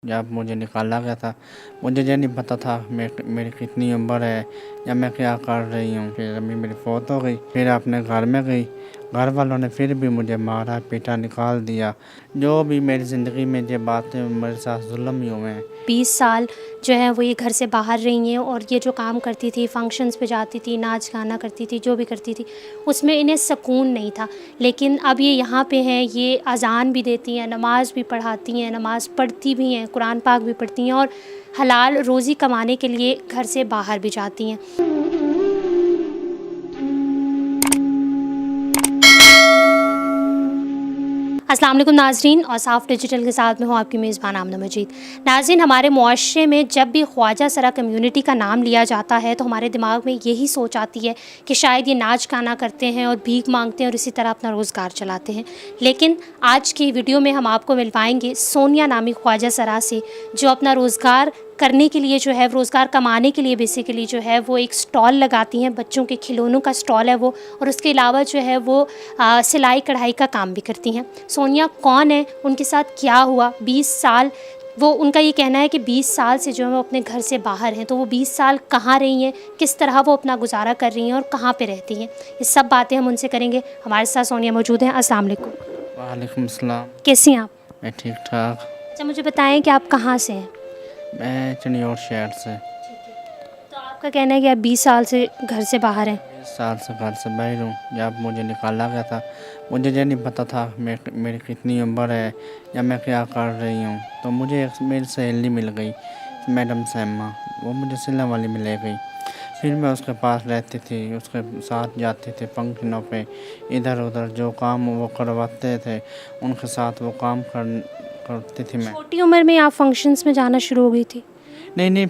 जब मुझे निकाला गया था, मुझे ये नहीं पता था मेरी कितनी उम्र है या मैं क्या कर रही हूँ। फिर अम्मी मेरी फौत हो गई। फिर अपने घर में गई, घर वालों ने फिर भी मुझे मारा पीटा, निकाल दिया। जो भी मेरी ज़िंदगी में ये बातें मेरे साथ जुल्म ही हुए हैं। 20 साल जो है वो ये घर से बाहर रही हैं और ये जो काम करती थी, फंक्शंस पे जाती थी, नाच गाना करती थी, जो भी करती थी, उसमें इन्हें सुकून नहीं था। लेकिन अब ये यहाँ पे हैं, ये अज़ान भी देती हैं, नमाज़ भी पढ़ाती हैं, नमाज़ पढ़ती भी हैं, कुरान पाक भी पढ़ती हैं और हलाल रोज़ी कमाने के लिए घर से बाहर भी जाती हैं। अस्सलाम वालेकुम नाज़रीन, और साफ़ डिजिटल के साथ में हूँ आपकी मेज़बान आमना मजीद। नाज़रीन, हमारे मुआशरे में जब भी ख्वाजा सरा कम्युनिटी का नाम लिया जाता है तो हमारे दिमाग में यही सोच आती है कि शायद ये नाच गाना करते हैं और भीख मांगते हैं और इसी तरह अपना रोज़गार चलाते हैं। लेकिन आज की वीडियो में हम आपको मिलवाएंगे सोनिया नामी ख्वाजा सरा से, जो अपना रोज़गार करने के लिए जो है, रोज़गार कमाने के लिए बेसिकली जो है वो एक स्टॉल लगाती हैं, बच्चों के खिलौनों का स्टॉल है वो, और उसके अलावा जो है वो सिलाई कढ़ाई का काम भी करती हैं। सोनिया कौन है, उनके साथ क्या हुआ, 20 साल वो, उनका ये कहना है कि 20 साल से जो है वो अपने घर से बाहर हैं, तो वो 20 साल कहाँ रही हैं, किस तरह वो अपना गुजारा कर रही हैं और कहाँ पे रहती हैं, ये सब बातें हम उनसे करेंगे। हमारे साथ सोनिया मौजूद हैं। अस्सलाम वालेकुम। वालेकुम अस्सलाम। कैसी हैं आप? मैं ठीक ठाक। अच्छा, मुझे बताएं कि आप कहाँ से हैं? मैं चनियोर शहर से। तो आपका कहना है कि आप 20 साल से घर से बाहर हैं। 20 साल से घर से बाहर हूँ। जब मुझे निकाला गया था, मुझे ये नहीं पता था मेरी कितनी उम्र है या मैं क्या कर रही हूँ। तो मुझे एक मेरी सहेली मिल गई, मैडम सैमा, वो मुझे सिला वाली में ले गई। फिर मैं उसके पास रहती थी, उसके साथ जाती थी फंक्शनों पे, इधर उधर जो काम वो करवाते थे उनके साथ वो काम करती थी मैं। छोटी उम्र में आप फंक्शंस में जाना शुरू हो गई थी? नहीं,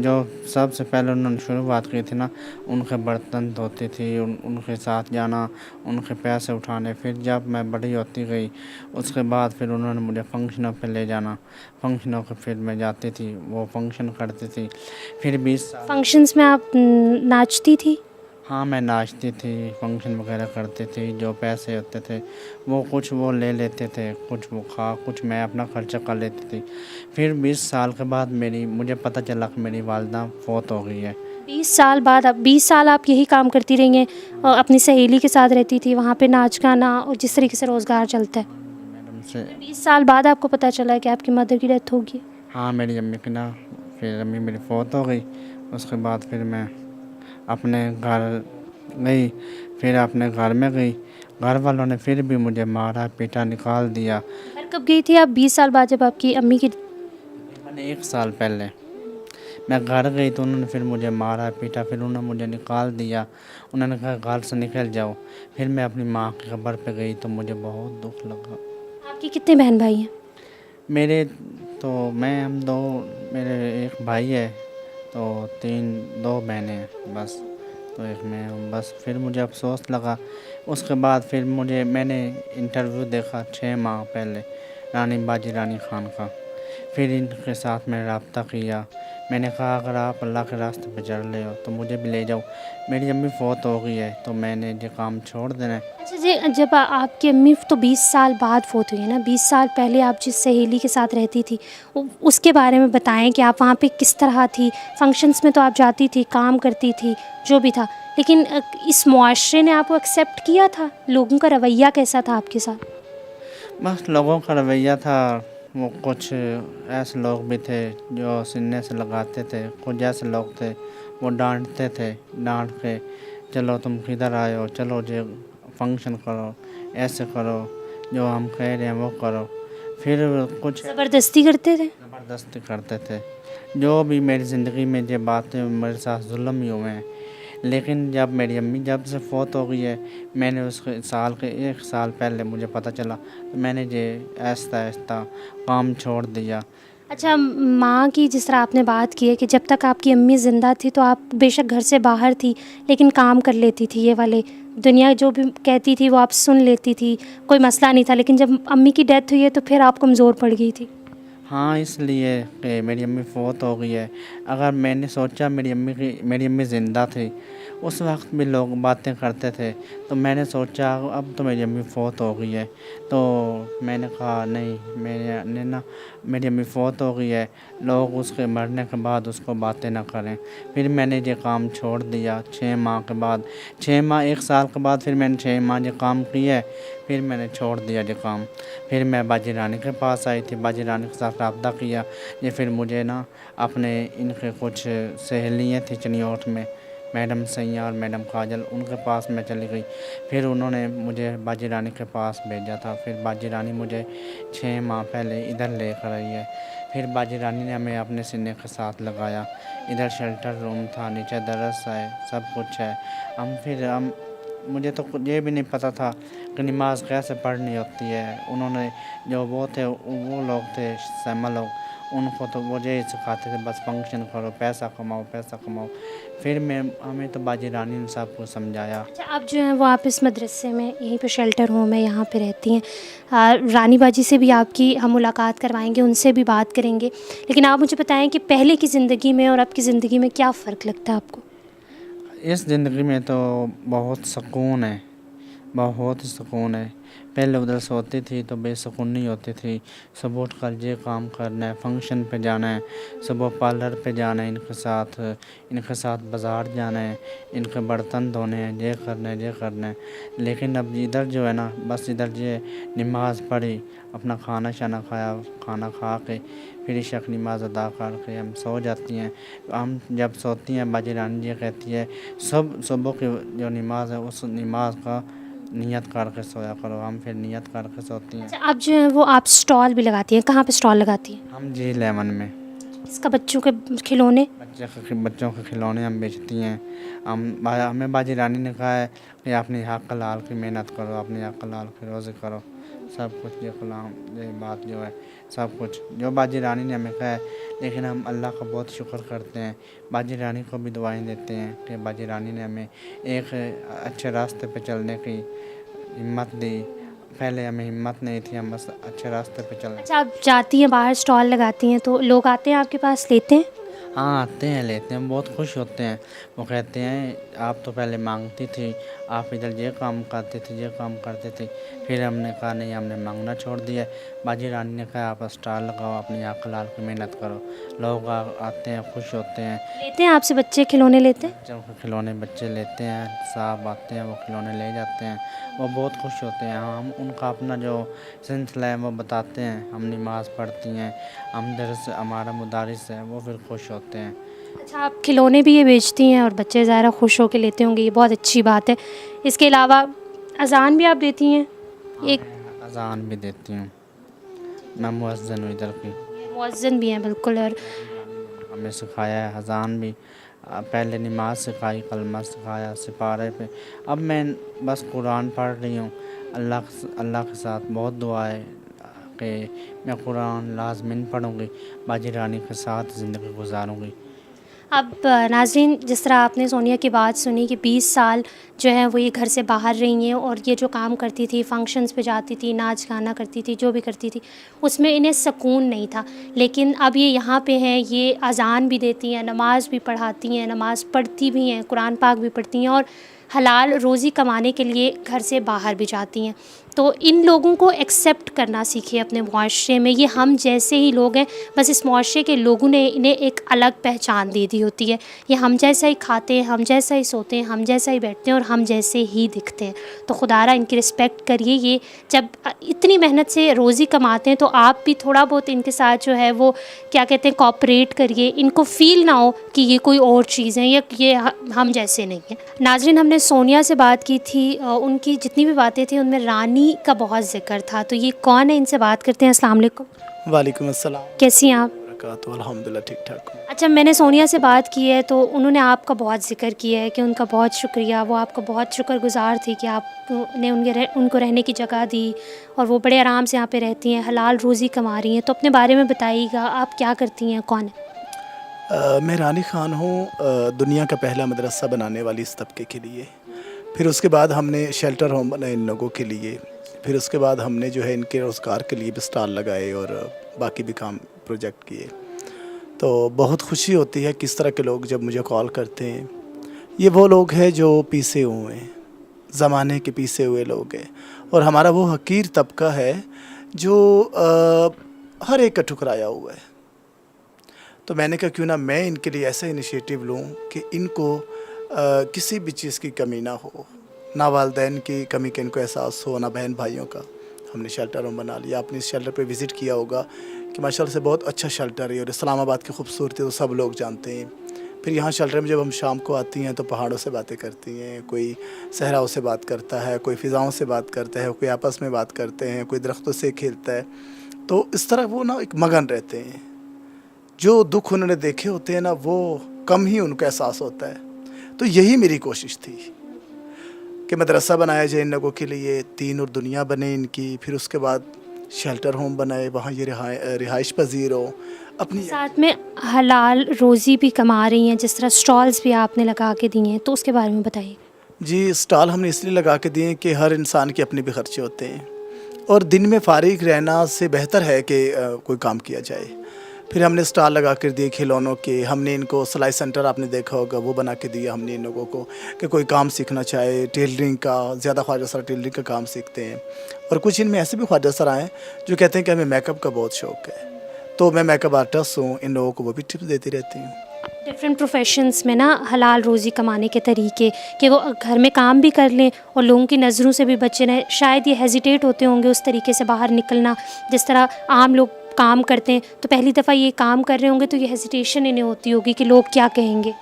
जो सबसे पहले उन्होंने शुरुआत की थी ना, उनके बर्तन धोती थी, उनके साथ जाना, उनके पैसे उठाने। फिर जब मैं बड़ी होती गई, उसके बाद फिर उन्होंने मुझे फंक्शनों पे ले जाना। फंक्शनों को फिर मैं जाती थी, वो फंक्शन करती थी। फिर 20 साल। फंक्शंस में आप नाचती थी? हाँ, मैं नाचती थी, फंक्शन वगैरह करती थी। जो पैसे होते थे वो कुछ वो ले लेते थे, कुछ वो कुछ मैं अपना खर्चा कर लेती थी। फिर 20 साल के बाद मुझे पता चला कि मेरी वालिदा फौत हो गई है। 20 साल बाद, अब 20 साल आप यही काम करती रही हैं और अपनी सहेली के साथ रहती थी, वहाँ पे नाच गाना और जिस तरीके से रोज़गार चलता है। मैडम से। 20 साल बाद आपको पता चला कि आपकी मदर की डेथ होगी। हाँ, मेरी अम्मी की ना, फिर अम्मी मेरी फौत हो गई। उसके बाद फिर मैं अपने घर गई। फिर अपने घर में गई, घर वालों ने फिर भी मुझे मारा पीटा, निकाल दिया। घर कब गई थी आप 20 साल बाद, जब आपकी अम्मी की? मैंने 1 साल पहले मैं घर गई तो उन्होंने फिर मुझे मारा पीटा, फिर उन्होंने मुझे निकाल दिया। उन्होंने कहा घर से निकल जाओ। फिर मैं अपनी माँ की कब्र पे गई तो मुझे बहुत दुख लगा। आपके कितने बहन भाई हैं? मेरे तो मैं हम दो, मेरे एक भाई है, तो 2 बहनें हैं बस। तो एक मैं हूँ बस। फिर मुझे अफसोस लगा। उसके बाद फिर मैंने इंटरव्यू देखा 6 माह पहले, रानी बाजी रानी खान का। फिर इनके साथ मैंने रब्ता किया। मैंने कहा अगर आप अल्लाह के रास्ते पे चल रहे हो तो मुझे भी ले जाओ। मेरी अम्मी फौत हो गई है तो मैंने ये काम छोड़ देना है। अच्छा जी, जब आपकी अम्मी तो 20 साल बाद फोत हुई है ना, 20 साल पहले आप जिस सहेली के साथ रहती थी, उसके बारे में बताएं कि आप वहाँ पे किस तरह थी। फंक्शंस में तो आप जाती थी, काम करती थी, जो भी था, लेकिन इस मुआशरे ने आपको एक्सेप्ट किया था? लोगों का रवैया कैसा था आपके साथ? बस लोगों का रवैया था, वो कुछ ऐसे लोग भी थे जो सीने से लगाते थे, कुछ ऐसे लोग थे वो डांटते थे, डांट के चलो तुम किधर आए हो, चलो जो फंक्शन करो, ऐसे करो, जो हम कह रहे हैं वो करो। फिर कुछ ज़बरदस्ती करते थे? ज़बरदस्ती करते थे। जो भी मेरी ज़िंदगी में ये बातें मेरे साथ जुल्म ही हुए हैं। लेकिन जब मेरी अम्मी जब से फौत हो गई है, मैंने उसके 1 साल पहले मुझे पता चला तो मैंने ये आहिस्ता आहिस्ता काम छोड़ दिया। अच्छा, माँ की जिस तरह आपने बात की है कि जब तक आपकी अम्मी ज़िंदा थी तो आप बेशक घर से बाहर थी लेकिन काम कर लेती थी, ये वाले दुनिया जो भी कहती थी वो आप सुन लेती थी, कोई मसला नहीं था। लेकिन जब अम्मी की डेथ हुई है तो फिर आप कमज़ोर पड़ गई थी। हाँ, इसलिए कि मेरी अम्मी फ़ौत हो गई है। अगर मैंने सोचा मेरी अम्मी ज़िंदा थी, उस वक़्त भी लोग बातें करते थे, तो मैंने सोचा अब तो मेरी अम्मी फ़ौत हो गई है, तो मैंने कहा नहीं, मैंने ना मेरी अम्मी फ़ौत हो गई है, लोग उसके मरने के बाद उसको बातें ना करें। फिर मैंने ये काम छोड़ दिया 6 माह के बाद। 6 माह 1 साल के बाद फिर मैंने 6 माह ये काम किया है, फिर मैंने छोड़ दिया ये काम। फिर मैं बाजी रानी के पास आई थी, बाजी रानी के साथ रब्ता किया। ये फिर मुझे ना अपने इनके कुछ सहेलियाँ थी चिनियोट में, मैडम सैया और मैडम काजल, उनके पास मैं चली गई। फिर उन्होंने मुझे बाजी रानी के पास भेजा था। फिर बाजी रानी मुझे 6 माह पहले इधर लेकर आई है। फिर बाजी रानी ने हमें अपने सीने के साथ लगाया। इधर शेल्टर रूम था, नीचे दरस है, सब कुछ है। हम मुझे तो ये भी नहीं पता था कि नमाज़ कैसे पढ़नी होती है। उन्होंने जो वो लोग थे सैमा लोग, उनको तो वो यही सिखाते थे, बस फंक्शन करो, पैसा कमाओ, पैसा कमाओ। फिर हमें तो बाजी रानी ने सब कुछ समझाया। अच्छा, अब जो है वो आप इस मदरसे में यहीं पे शेल्टर होम है, यहाँ पे रहती हैं। रानी बाजी से भी आपकी हम मुलाकात करवाएंगे, उनसे भी बात करेंगे। लेकिन आप मुझे बताएं कि पहले की ज़िंदगी में और अब की ज़िंदगी में क्या फ़र्क लगता है आपको? इस ज़िंदगी में तो बहुत सुकून है, बहुत सुकून है। पहले उधर सोती थी तो बेसुकूनी होती थी। सुबह उठ कर ये काम करना है, फंक्शन पे जाना है, सुबह पार्लर पे जाना है इनके साथ बाज़ार जाना है, इनके बर्तन धोने हैं, ये करना है, ये करना है। लेकिन अब इधर जो है ना, बस इधर ये नमाज़ पढ़ी, अपना खाना शाना खाया, खाना खा के फिर इशा की नमाज़ अदा करके हम सो जाती हैं। हम जब सोती हैं बाजी रानी जी कहती है सुबह की जो नमाज़ है उस नमाज का नियत करके सोया करो। हम फिर नियत करके सोती हैं। अच्छा, अब जो है वो आप स्टॉल भी लगाती हैं, कहाँ पे स्टॉल लगाती हैं? हम G11 में इसका बच्चों के खिलौने? बच्चों के खिलौने हम बेचती हैं। हमें बाजी रानी ने कहा है कि अपने हक़ हलाल की मेहनत करो, अपने हक़ हलाल की रोज़ी करो, सब कुछ ये कलाम ये बात जो है सब कुछ जो बाजी रानी ने हमें कहा है। लेकिन हम अल्लाह का बहुत शुक्र करते हैं, बाजी रानी को भी दुआएं देते हैं कि बाजी रानी ने हमें एक अच्छे रास्ते पे चलने की हिम्मत दी। पहले हमें हिम्मत नहीं थी, हम बस अच्छे रास्ते पे चल। अच्छा, आप जाती हैं बाहर स्टॉल लगाती हैं तो लोग आते हैं आपके पास, लेते हैं? हाँ, आते हैं, लेते हैं, बहुत खुश होते हैं। वो कहते हैं आप तो पहले मांगती थी, आप इधर ये काम करते थे, ये काम करते थे। फिर हमने कहा नहीं, हमने मांगना छोड़ दिया। बाजी रानी ने कहा आप स्टॉल लगाओ, अपनी हक़ हलाल की मेहनत करो। लोग आते हैं, खुश होते हैं। लेते हैं आपसे बच्चे खिलौने लेते हैं? बच्चों के खिलौने बच्चे लेते हैं, साहब आते हैं, वो खिलौने ले जाते हैं, वो बहुत खुश होते हैं। हम उनका अपना जो सिलसिला है वो बताते हैं। हम नमाज़ पढ़ती हैं, हम दरस हमारा मुदारिस है, वो फिर खुश होते हैं। अच्छा, आप खिलौने भी ये बेचती हैं और बच्चे ज़ाहिर है खुश होकर लेते होंगे, ये बहुत अच्छी बात है। इसके अलावा अज़ान भी आप देती हैं? एक मैं अज़ान भी देती हूँ, मैं मुअज़्ज़िन हूँ इधर की। मुअज़्ज़िन भी हैं बिल्कुल। और हमें सिखाया है अज़ान भी। पहले नमाज़ सिखाई, कलमा सिखाया सिपारे पे। अब मैं बस कुरान पढ़ रही हूँ। अल्लाह के साथ बहुत दुआ है कि मैं कुरान लाज़िमन पढ़ूँगी, बाजी रानी के साथ ज़िंदगी गुजारूँगी। अब नाज़रीन, जिस तरह आपने सोनिया की बात सुनी कि 20 साल जो है वो ये घर से बाहर रही हैं और ये जो काम करती थी, फंक्शंस पे जाती थी, नाच गाना करती थी, जो भी करती थी, उसमें इन्हें सुकून नहीं था। लेकिन अब ये यहाँ पे हैं, ये अज़ान भी देती हैं, नमाज़ भी पढ़ाती हैं, नमाज़ पढ़ती भी हैं, कुरान पाक भी पढ़ती हैं और हलाल रोज़ी कमाने के लिए घर से बाहर भी जाती हैं। तो इन लोगों को एक्सेप्ट करना सीखिए अपने मुआशरे में। ये हम जैसे ही लोग हैं, बस इस मुआशरे के लोगों ने इन्हें एक अलग पहचान दे दी होती है। ये हम जैसा ही खाते हैं, हम जैसा ही सोते हैं, हम जैसा ही बैठते हैं और हम जैसे ही दिखते हैं। तो खुदारा इनकी रिस्पेक्ट करिए। ये जब इतनी मेहनत से रोज़ी कमाते हैं तो आप भी थोड़ा बहुत इनके साथ जो है वो क्या कहते हैं कोऑपरेट करिए। इनको फ़ील ना हो कि ये कोई और चीज़ है या ये हम जैसे नहीं हैं। नाज़रीन, हमने सोनिया से बात की थी, उनकी जितनी भी बातें थी उनमें रानी का बहुत ज़िक्र था। तो ये कौन है, इनसे बात करते हैं। अस्सलाम वालेकुम। वालेकुम अस्सलाम। कैसी हैं आप? बरकातहू, अल्हम्दुलिल्लाह ठीक ठाक हूँ। अच्छा, मैंने सोनिया से बात की है तो उन्होंने आपका बहुत ज़िक्र किया है कि उनका बहुत शुक्रिया, वो आपका बहुत शुक्रगुज़ार थी कि आपने उनको रहने की जगह दी और वो बड़े आराम से यहाँ पे रहती हैं, हलाल रोज़ी कमा रही हैं। तो अपने बारे में बताइएगा, आप क्या करती हैं, कौन है? मैं रानी ख़ान हूँ, दुनिया का पहला मदरसा बनाने वाली इस तबके के लिए। फिर उसके बाद हमने शेल्टर होम बनाए इन लोगों के लिए। फिर उसके बाद हमने जो है इनके रोज़गार के लिए भी स्टॉल लगाए और बाकी भी काम प्रोजेक्ट किए। तो बहुत खुशी होती है किस तरह के लोग जब मुझे कॉल करते हैं। ये वो लोग हैं जो पीसे हुए हैं, ज़माने के पीसे हुए लोग हैं, और हमारा वो हकीर तबका है जो हर एक का ठुकराया हुआ है। तो मैंने कहा क्यों ना मैं इनके लिए ऐसा इनिशिएटिव लूँ कि इनको किसी भी चीज़ की कमी ना हो, ना वालिदैन की कमी का इनको एहसास हो, ना बहन भाइयों का। हमने शेल्टर होम बना लिया। आपने इस शेल्टर पे विज़िट किया होगा कि माशाल्लाह से बहुत अच्छा शेल्टर है, और इस्लामाबाद की खूबसूरती तो सब लोग जानते हैं। फिर यहाँ शेल्टर में जब हम शाम को आती हैं तो पहाड़ों से बातें करती हैं, कोई सहराओं से बात करता है, कोई फ़िज़ाओं से बात करता है, कोई आपस में बात करते हैं, कोई दरख्तों से खेलता है। तो इस तरह वो ना एक मगन रहते हैं। जो दुख उन्होंने देखे होते हैं ना, वो कम ही उनको एहसास होता है। तो यही मेरी कोशिश थी कि मदरसा बनाया जाए इन लोगों के लिए, 3 और दुनिया बने इनकी, फिर उसके बाद शेल्टर होम बनाए, वहाँ ये रिहाइश पजीर हो अपनी। साथ में हलाल रोज़ी भी कमा रही हैं, जिस तरह स्टॉल्स भी आपने लगा के दिए हैं, तो उसके बारे में बताइए। जी, स्टॉल हमने इसलिए लगा के दिए कि हर इंसान के अपने भी खर्चे होते हैं, और दिन में फारिग रहना से बेहतर है कि कोई काम किया जाए। फिर हमने स्टॉल लगा कर दिए खिलौनों के। हमने इनको सिलाई सेंटर, आपने देखा होगा, वो बना के दिया हमने इन लोगों को कि कोई काम सीखना चाहे टेलरिंग का। ज़्यादा ख्वाजा सर टेलरिंग का काम सीखते हैं, और कुछ इनमें ऐसे भी ख्वाजा सर आए जो कहते हैं कि हमें मेकअप का बहुत शौक़ है, तो मैं मेकअप आर्टिस्ट हूँ, इन लोगों को वो भी टिप्स देती रहती हूँ। डिफरेंट प्रोफेशंस में ना हलाल रोज़ी कमाने के तरीके कि वो घर में काम भी कर लें और लोगों की नज़रों से भी बचे रहें। शायद ये हेजिटेट होते होंगे उस तरीके से बाहर निकलना, जिस तरह आम लोग काम करते हैं, तो पहली दफ़ा ये काम कर रहे होंगे तो ये हेजिटेशन इन्हें होती होगी कि लोग क्या कहेंगे।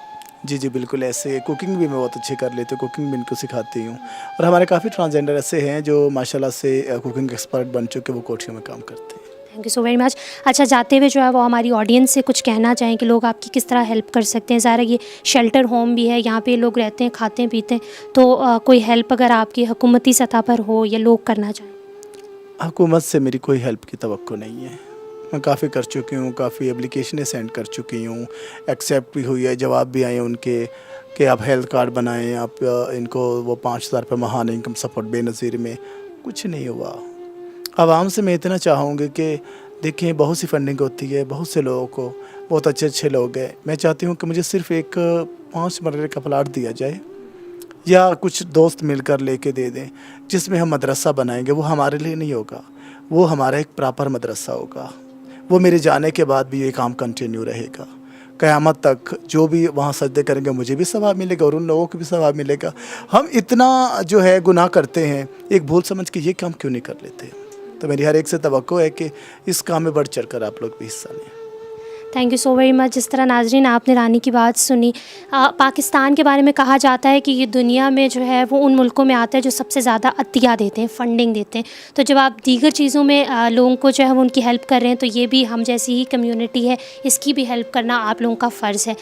जी जी, बिल्कुल ऐसे। कुकिंग भी मैं बहुत अच्छी कर लेती हूँ, कुकिंग भी इनको सिखाती हूँ, और हमारे काफ़ी ट्रांसजेंडर ऐसे हैं जो माशाल्लाह से कुकिंग एक्सपर्ट बन चुके, वो कोठियों में काम करते हैं। Thank you so very much. अच्छा, जाते हुए जो है वो हमारी ऑडियंस से कुछ कहना चाहें कि लोग आपकी किस तरह हेल्प कर सकते हैं। ज़ाहिर है ये शेल्टर होम भी है, यहाँ पे लोग रहते हैं, खाते हैं, पीते हैं, तो कोई हेल्प अगर आपकी हुकूमती सतह पर हो या लोग करना चाहें। हुकूमत से मेरी कोई हेल्प की तवक्को नहीं है। मैं काफ़ी कर चुकी हूँ, काफ़ी एप्लीकेशनें सेंड कर चुकी हूँ, एक्सेप्ट भी हुई है, जवाब भी आए उनके कि आप हेल्थ कार्ड बनाएं, आप इनको वो 5000 रुपये माहाना इनकम सपोर्ट बेनज़ीर में। कुछ नहीं हुआ। आवाम से मैं इतना चाहूँगी कि देखिए, बहुत सी फंडिंग होती है, बहुत से लोगों को, बहुत अच्छे अच्छे लोग हैं। मैं चाहती हूँ कि मुझे सिर्फ़ एक 5 मरले का प्लाट दिया जाए, या कुछ दोस्त मिलकर लेके दे दें, जिसमें हम मदरसा बनाएंगे। वो हमारे लिए नहीं होगा, वो हमारा एक प्रॉपर मदरसा होगा। वो मेरे जाने के बाद भी ये काम कंटिन्यू रहेगा क़यामत तक। जो भी वहाँ सजदे करेंगे मुझे भी सवाब मिलेगा और उन लोगों को भी सवाब मिलेगा। हम इतना जो है गुनाह करते हैं, एक भूल समझ के ये काम क्यों नहीं कर लेते। तो मेरी हर एक से तवक्को है कि इस काम में बढ़ चढ़ कर आप लोग भी हिस्सा लें। Thank you so very much. जिस तरह नाजरीन आपने रानी की बात सुनी, पाकिस्तान के बारे में कहा जाता है कि ये दुनिया में जो है वो उन मुल्कों में आता है जो सबसे ज़्यादा अतिया देते हैं, फंडिंग देते हैं। तो जब आप दीगर चीज़ों में लोगों को जो है वो उनकी हेल्प कर रहे हैं, तो ये भी हम जैसी ही कम्युनिटी है, इसकी भी हेल्प करना आप लोगों का फ़र्ज़ है।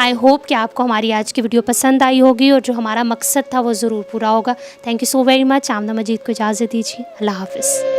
आई होप कि आपको हमारी आज की वीडियो पसंद आई होगी और जो हमारा मकसद था वो ज़रूर पूरा होगा। Thank you so very much. Amna Majeed को इजाज़त दीजिए। अल्लाह हाफ़िज़।